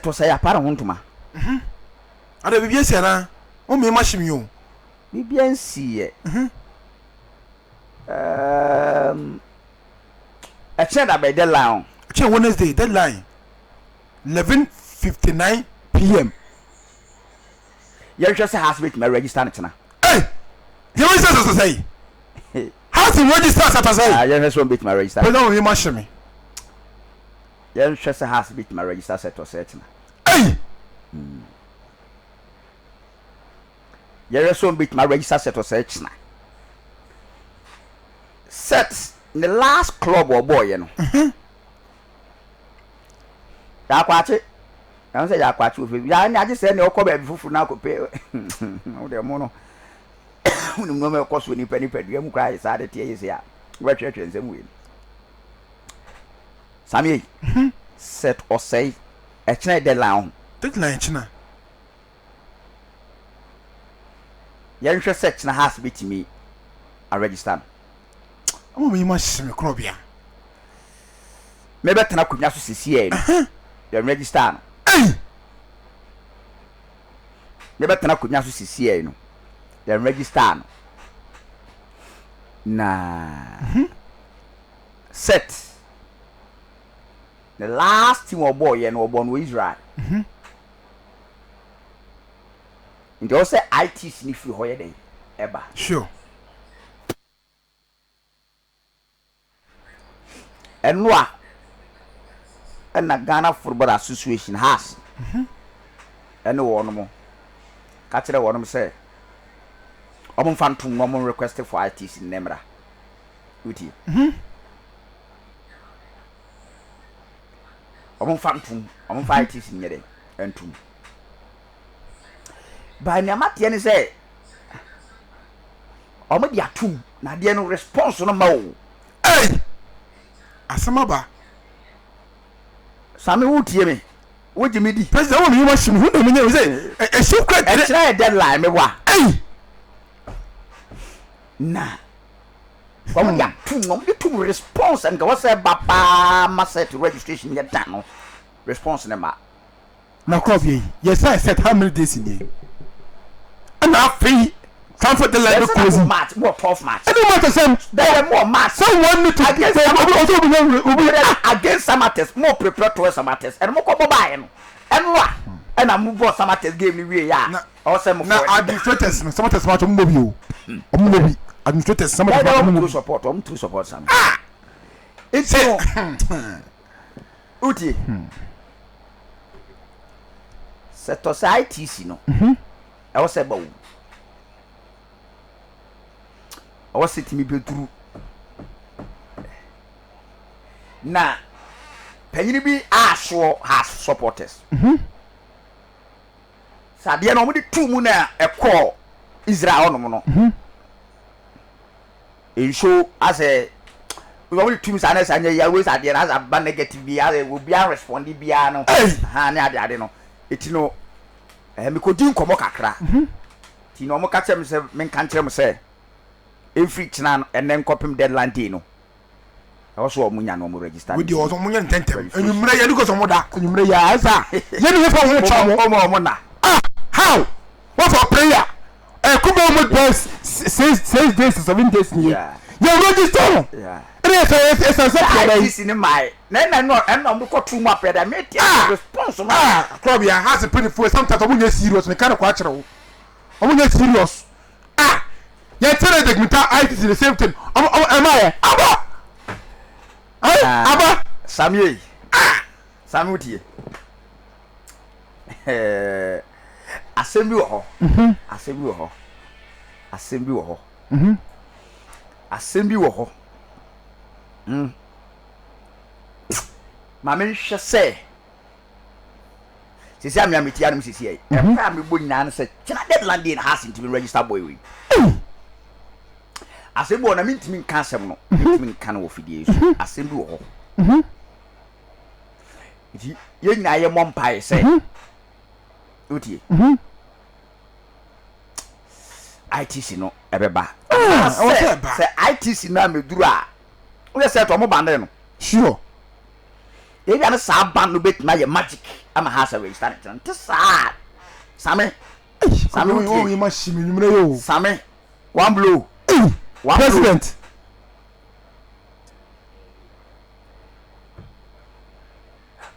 set Osei apara hontuma ada bibia sia na o me machine yo bibia nsie a check that by deadline check Wednesday deadline 11:59 p.m. you just has with my register na hey you want to say how to register at say you just want bit my register but no me machine you just has bit my register set Osei na hey you just want bit my register set Osei na set the last club or boy you know Yakwachi I say Yakwachi ya ni aje say na okoba bifufu na akope o de mo no unu no me koso ni pani padua mu kra isa de tie yesi a we twetwe nsem we Sami set Osei e chena deadline chena ya nhwe set na has bitimi a register I'm me machine krobia me betena kwanya so sisi no you register no me betena kwanya so sisi no you register no na set the last team of boy and born with Israel and they also IT sniff hoye dey eba sure enwa na Ghana Football Association has ene wono mo ka kire wono mo say omon fantum no mo request for ITC nemra uti omon fantum omon fa ITC nyede entum ba nya mate ne say omo di atum na de no response no ma o hey asamaba Sami wutie me wo jimi di president wo me machine hu no me nya say e secret e try deadline me wa hey na kom ya tum response and go say baba ma set registration ya dan no response ne ma na crop ye yes I set how many days in here and I free time for the line closing match more 12 match any matter some there were more match someone need to against against Samates more prepared to Samates and more ko buy no enwa and I move for Samates game ni we ya o say mo na administrators no Samates match mo bi o mo bi administrators Samates mo true support some it's so uti set society no I was say ba I was sitting me bedru na panyini bi aso has supporters sadia no mo de tumu na ekọ Israel no no in show as a we want to say na sanya ya we sadia na as ba negative bi as we be respond bi no ha na ade no etino me ko din komo kakra ti no mo ka chem se men kan chem se every china and then copy deadline day no also omunya no mo register we dey also omunya ntentem enyumre ya duko so mo da enyumre ya asa ye ni fa wo cha mo na how what for prayer kubo mo days 6 days to 7 days ni you register yeah it's a set this in my na no and no ko too much peda me response ma club ya has a pretty full sometimes omunya serious me kind kwa kire wo omunya serious you tell the guitar I is the same thing. Am I? Abba. Samuel. Samuel. Assembly ho. Assembly ho. Assembly ho. Assembly ho. Mama hwe say. Sisi am yamiti anum sisi ai. E fa me bo nyina say kina deadline dey has into register boy we. Assemble na mintimi nka asem no mintimi nka na ofidie so assemble ho iti ye nyina ye mompai say utie ITC no ebeba say ITC na meduru a we say to mo bande no sure ebi ana saa ban no betima ye magic ama ha sa register it te saa same oh you must shimi numre yo same one blow one president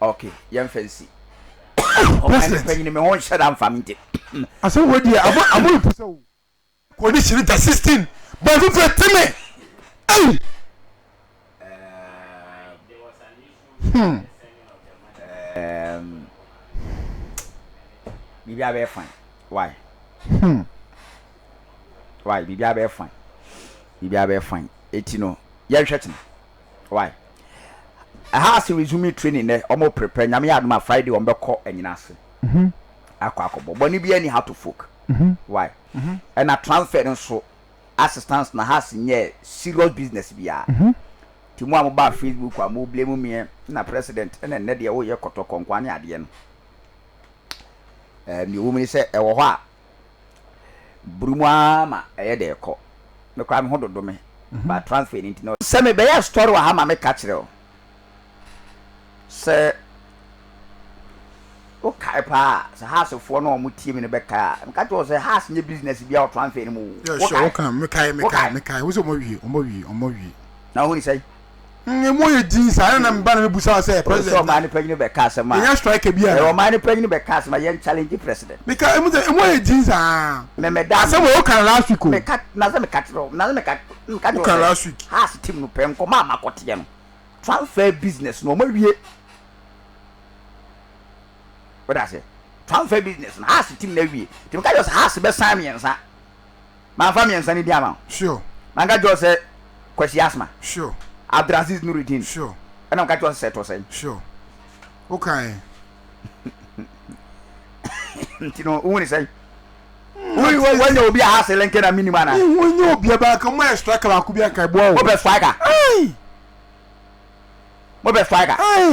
okay yam fancy president penny me won shut down family ase wo dia abo pusa wo condition ta 16 but if you tell me Bibia be fine. Why? Why? Bibia be fine. Bibia be fine. Etino. Yeah, shutting. Why? I have to resume training there. Almost prepare. Nyame aduma Friday on be call enyinase. Akwa boni bi any how to folk. Why? And a transfer so assistance na has nye serious business bia. Ti mo ba Facebook a mo blame me na president na ne de wo ye kotoko nkwane ade no. Mi wo mi se e wo ho a brumwa ma e de ko. Me kwa me ho dodo me. Ba transfer ni no. Se me be ya story wa ha ma me ka kire o. Se o kai pa se house fo no mo tie me ne be ka. Me ka to se house nye business bia o transfer ni mo. Yeah, sure, okay, me kai. Wo so mo wi. Na ho ni say mo ye jeans I na mba na busa say president so man pe ni be ka se ma ya strike bia e man pe ni be ka se ma ye challenge president because mo ye jeans me da say we kan last week me ka na say me ka tro na say me ka kan last week has team no pe nko ma makote no transfer business no ma wie what I say transfer business na has team na wie team ka just has be sign me nsa ma fa me nsa ni dia ma sure man ka just say Kwasi asma sure Abdulaziz Nuruddin sure and I'm catch Seth say sure okay you know who is say when you be a house lenke na minimum na when you be ba ka mo striker ba ku bi aka bo wo be striker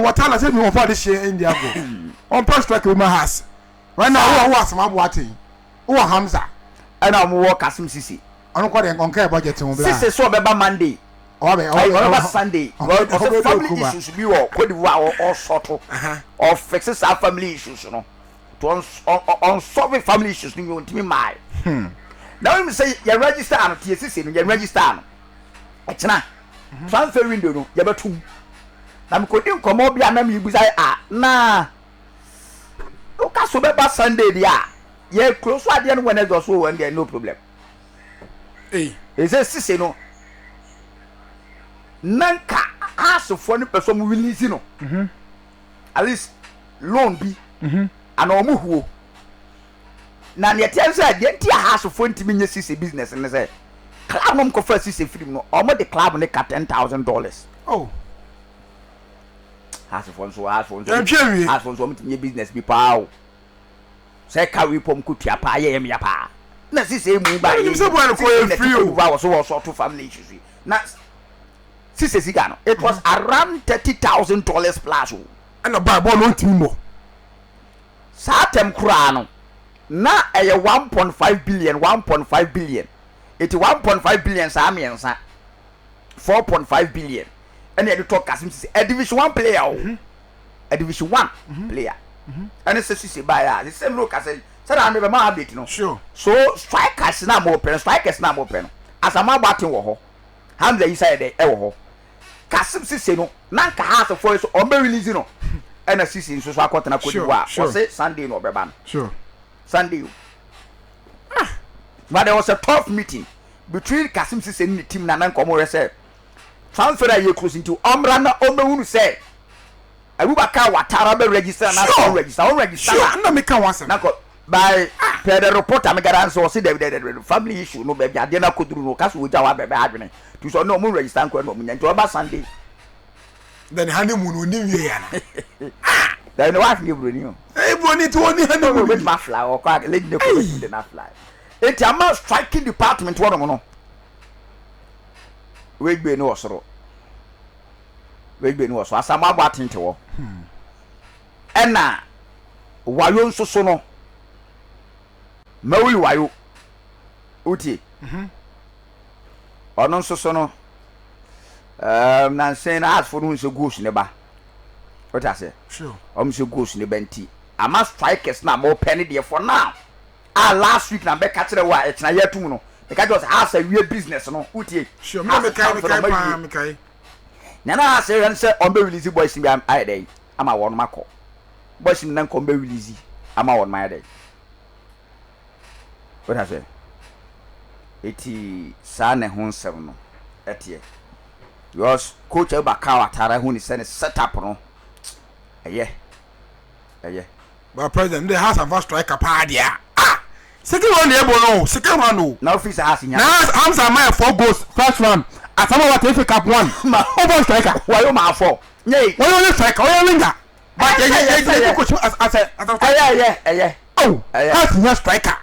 what all say me won for this year India go on press striker my house right now who asma bo atin who Hamza and I'm work Kasim Sisi on ko de on ka budget mo bla Sisi so be ba Monday or Sunday family issues be wo Cote d'Ivoire or sort or fixes our family issues you know to on solving family issues you want me my now me say you register and Sisi no you register no etna transfer window no you betum na me ko din komo bia na me busa na o ka so be ba Sunday dia ye close so ade no Wednesday so one there no problem is Sisi no nanka asofo ne person release no at least loan bi and omo huo na ne tie say de tie asofo ntimi nye Sisi business ne say club no ko fa Sisi film no omo the club ne ka $10,000 oh asofo so ntimi business bi pa o say carry pom ko tua pa ye ya pa na Sisi mu ba ye so boy ko free o wa so to family issues na Sisi Sigano, it was around $30,000 plus. And a ball no team more. Satem Kurano. Na a 1.5 billion. It's 1.5 billion Samians, 4.5 billion. And you talk as a Division 1 player. A Division 1 player. And it's a Sisi buyer. The same look as I said, I never mind, no. Sure. So strikers now open, as a man batting war. Hamza inside the Kasim Sisi no nanka house of voice on be release no and a Sisi so akota na Cote d'Ivoire was say Sunday no be ban sure Sunday but there was a tough meeting between Kasim Sisi and the team na nanka mo say transfer ye close into Omra na omehunu say Abubakar Watara be register na register na me kan wansa na by the reporter me garan so say the family issue no be ade na koduru no kaso oja wa be adwene to so no mo register nko no mo nya nto ba Sunday then honeymoon oni wie ya na then wife ni bro ni o bro ni to oni honeymoon with my fly or kwa lady ne ko be na fly it am striking department wo no we gbe ni osoro asama gbo atente wo ena wayo nsoso no Mawi wayo uti ono nsoso no na say na as for no so goes ne ba What I say? Sure. So goes in the benti. I must strikers now more penny there for now. Last week na be catch the wa it's na year 2 no. Because just has a real business no. Utie. Sure. Me kai. Nana say ran say on be release boys in am I dey. Ama won mako. Boys in nan come be release. Ama won my day. What I say? Eti sa ne ho nsem no. Etie. Yours coach Obakawa Tara who is set up no. Yeah. But president, the house of a striker padia. Second one, no. Second one, no. No officer has in. Now, arms are my 4 goals. First one. I thought about taking cup 1. My over striker. Why you my 4? Yay. Why you striker? Why you winger? But yeah. Oh, that's your striker.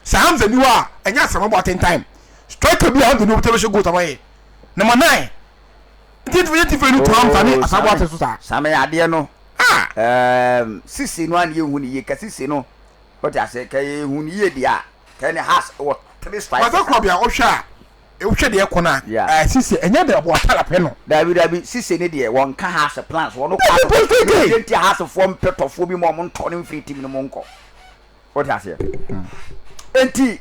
Sam's a new one. And yes, I'm about 10 time. Striker behind the new television goes away. Number 9. Did we get different terms? I want to start. Some idea no. Sisi no an ye huni ye ka sisi no what I say kay huni ye dia kay ne has what 3 strikers but ko bia o hwa e wo hwe de ekona sisi enye de bo atala pe no dabi sisi ne de won ka has plans won ko enti has form petofo bi mo nto ne free team no mo nko what I say enti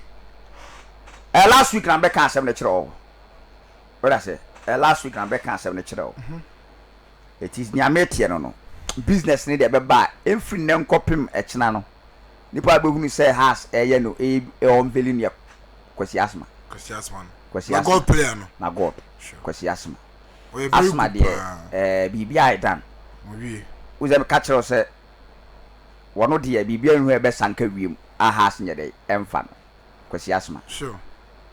last week na be kan asem ne kire what I say last week na be kan asem ne kire it is nyamete no business ni de be ba every nem kopim echina no nipa be hunu say has eye no on velinia Kwasi asma na god player no na god Kwasi asma de bibia idan we them catch us say wono de bibia hu e be sanka wiem has nye de emfa no Kwasi asma sure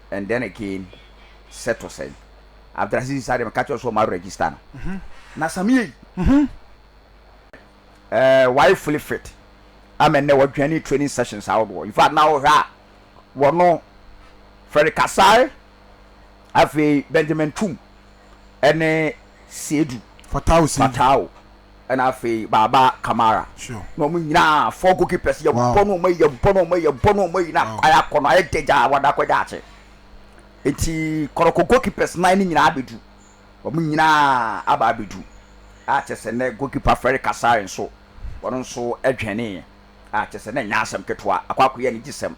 and then again Seth Osei after he started catch us so ma register no na sami why fully fit amen what training sessions out in fact now wono Freddy Kasai afi Benjamin Tum ene Sedu Fatao and afi Baba Kamara sure no mu nyina 4 goalkeepers ye bono mai na aya kono aye deja wada kwajache eti koroko goalkeepers 9 nyina abedu mu nyina aba abedu chese ne goalkeeper Freddy Kasai nso wono nso adwane chese ne nyasem ketwa akwakoye ne gisem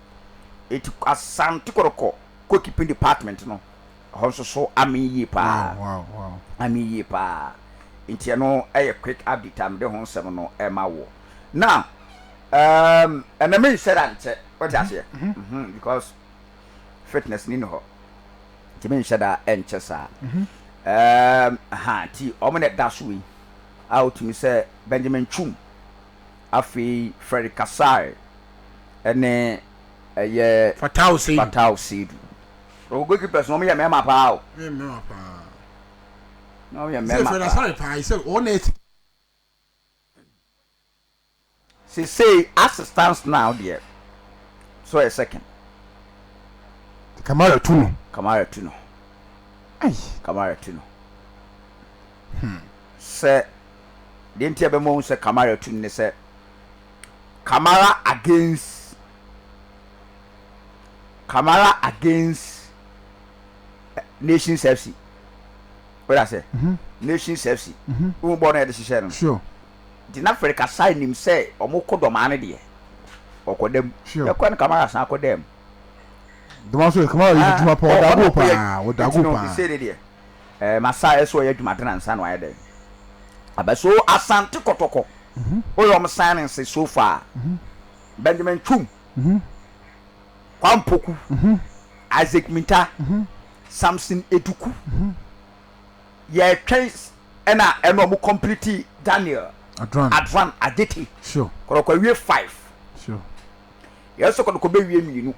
eti Asante-Kotoko goalkeeping department no honso so amiyi pa wow amiyi pa enti no quick update am de honsem no mawo now and I mean said ante what I say because fitness ni no ho ti men shada enchesa ti omene dasui out me say Benjamin Chum afi Freddy Kasai ene Fatao seed o go keep person no me ma pa o no me ma pa sorry pa I said on it say as it stands now there so a second Kamara Tuno ai Kamara Tuno say the entire be mo say Kamara Tuno ne say Kamara against Nations FC. What I say? Nations FC. Who born at the session? Sure. Did not Africa sign him say or more code man or call them. Sure. You can't Kamara san call them. The one who Kamara is my poor what Dagopa say there. Masai so you to my and son why there. But so Asante-Kotoko. Oh, I'm signing say so far. Benjamin Chum. Kwampoku, Isaac Minta, Samson Eduku, yeah, trace and I complete Daniel Advan Aditi. Sure. Korokoye 5. Sure. You also got to be you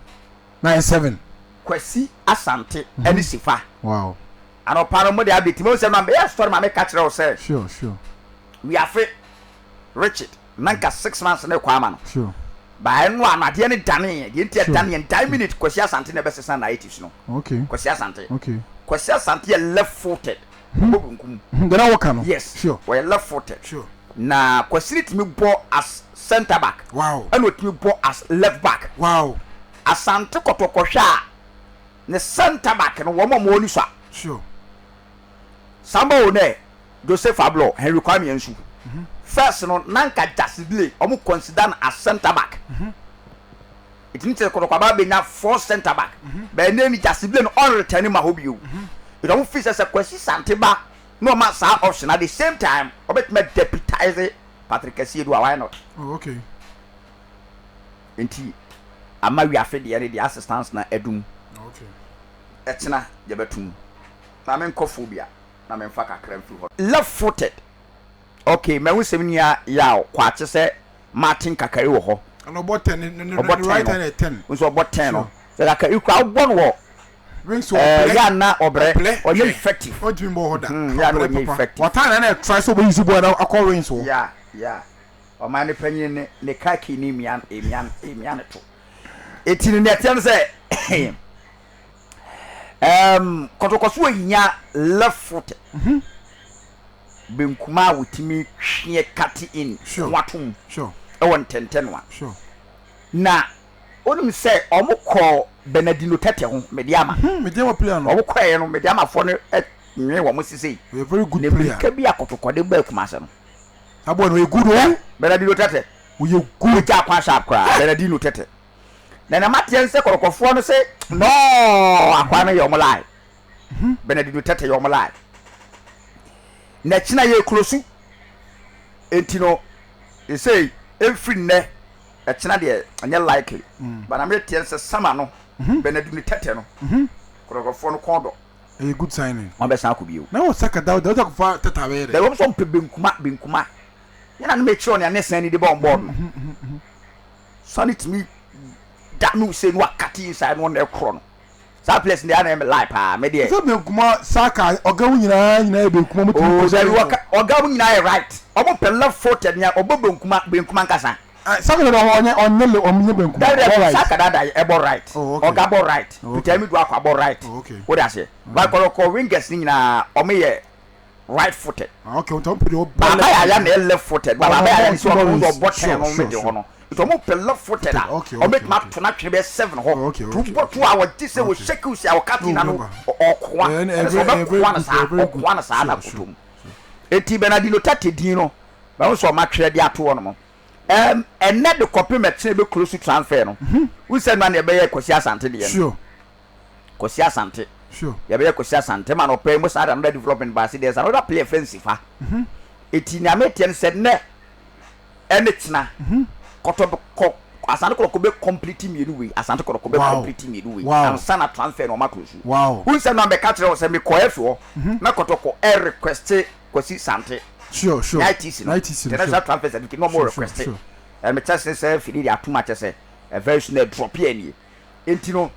9-7. Kwasi Asante and Sifa. Wow. And our paramo de abiti. Most of them be story my catch say. Sure. We are fit. Richard. Nanka 6 months na kwama no. Sure. Ba enu anade ne dane ye ntia dane in 10 minutes Kwasi Asante na bese na 80s no. Okay. Kwasi Asante. Okay. Kwasi Asante left footed. Then I work on. Yes. Sure. We left footed. Sure. Na Kwasi timi ball as center back. Wow. And we timi ball as left back. Wow. Asante-Kotoko hwa ne center back no wo mo ni so. Sure. Samba one Joseph Ablo Henry Kwame Nsu. first no nanka Jasibile omo consider as center back it means Kotoko aba be na 4 center back but name Jasibile no on return ma hobio it don't feel as a Kwasi Asante ba no ma sa option at the same time obet me deputize Patrick Asiedu why not okay enti ama wi afi de the assistance na edum okay etina je betum na men kofobia na men fa kakra mfi ho left footed okay me wo sem nia ya kwa che se Martin Kakari wo ho no bot 10 right hand 10 so bot 10 no so Kakari kwa bon wo wing so ya na obre onye effective o dream bo hoda ya no onye effective what time na try so be use boy na akọ wing so yeah o man ne panyin ne kaki ni mian to etini ne tem se Kotoko so hinya left foot benkuma wutimi hwe cut in watum sure e won 10-10 sure na onum se omukọ Benedino Tete ho mediama mediama player no omukọ ye no mediama fo no nwe wo mo sisi a very good player ka bi akotoko de ba kuma se no abo no e good o Benedino Tete we you good ja kwa sharp kra Benedino Tete na matien se korokofo no se no akwa no yom lai Benedino Tete yom lai na china ye close entino e say every ne e china de anya likely but na metien se sama no Benedino Tete no korokofo no kodo a good signing on be san ko bio na o saka da o for Tete we there was some benkuma yana no make sure na ne san ni de bon board son it me that no say no akati inside one e kro no sa place ndi ana me like pa me de so benkuma saka oga wu nyina benkuma mo tu so oga wu nyina right obo pe left footed nya obo benkuma nkasa saka na onye benkuma right saka da e bo right oga bo right bitami do akwa bo right what I say ba ko wingers ni nyina o me ye right footed okay on top the ba ya na left footed ba ya so o bottom no me de ho no to mo pe left footed o make map to na twebe 7 ho to bot 2 hours ti say we shake you see our captain na no okwa na sa na kutum eti Benedino Tete din no ba wo so ma twere de ato no mo enne de copy machine be close transfer no we say no na be ye Kwasi Asante de sure Kwasi Asante sure ya be ye Kwasi Asante man opay mo sa another development ba there's another play offensive ha eti na metien said ne ene tina Kotoko Asante-Kotoko be complete me anyway Asante-Kotoko be complete me anyway and sana transfer no makrosu wow who say no be catch say me ko efo na Kotoko request Kwasi Asante sure 90 the transfer certificate no more request and me tell say fili dia too much say a very soon drop here ni enti no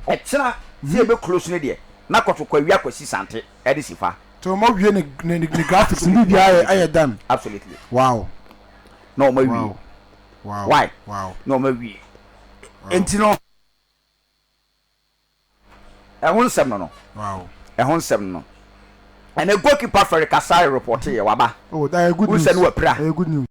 e kira see be close ne de na Kotoko awia Kwasi Asante e de sifa to mo wie ne graphics ni bia aye done absolutely wow no mo wi wow why no ma wi enti no e hon sem no wow e hon sem no and a goalkeeper for Kasai report here waba oh that good news who said what pra good news